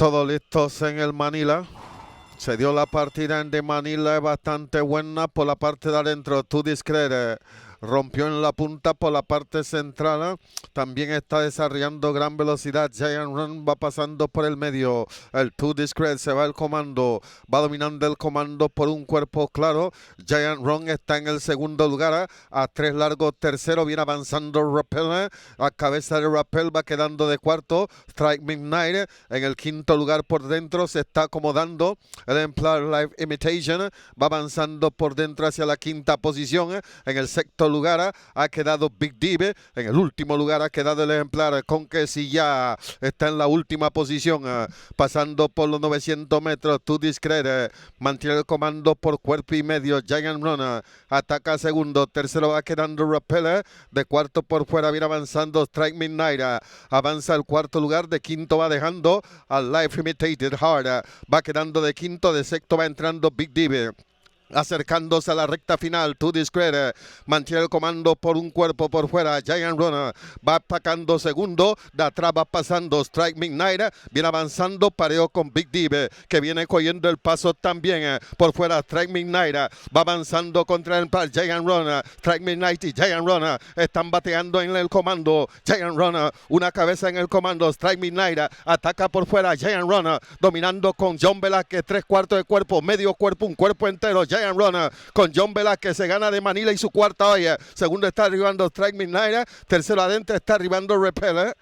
Todos listos en el Manila. Se dio la partida en de Manila, es bastante buena por la parte de adentro. Too Discreet rompió en la punta por la parte central. También está desarrollando gran velocidad. Giant Run va pasando por el medio. El Too Discreet se va el comando. Va dominando el comando por un cuerpo claro. Giant Run está en el segundo lugar. A 3 largos tercero. Viene avanzando Rappel. A cabeza de Rappel va quedando de cuarto. Strike Midnight en el quinto lugar por dentro. Se está acomodando. El Emplar Live Imitation va avanzando por dentro hacia la quinta posición. En el sexto lugar ha quedado Big Dive. En el último lugar ha quedado el Ejemplar Conquest y ya está en la última posición. Pasando por los 900 metros. Too Discreet mantiene el comando por cuerpo y medio. Giant Run ataca segundo. Tercero va quedando Rappel. De cuarto por fuera viene avanzando Strike Midnight. Avanza el cuarto lugar. De quinto va dejando al Life Imitated Heart. Va quedando de quinto. De sexto va entrando Big Dive. Acercándose a la recta final, Too Discreet mantiene el comando por un cuerpo por fuera. Giant Runner va atacando segundo, de atrás va pasando Strike Midnight, viene avanzando, pareo con Big Dive, que viene cogiendo el paso también por fuera. Strike Midnight va avanzando contra el Giant Runner. Strike Midnight y Giant Runner están bateando en el comando. Giant Runner, una cabeza en el comando. Strike Midnight ataca por fuera. Giant Runner dominando con John Velázquez, 3/4 de cuerpo, medio cuerpo, un cuerpo entero. Giant Runner con John Velázquez se gana de Manila y su cuarta olla. Segundo está arribando Strike Midnight. Tercero adentro está arribando Rappel.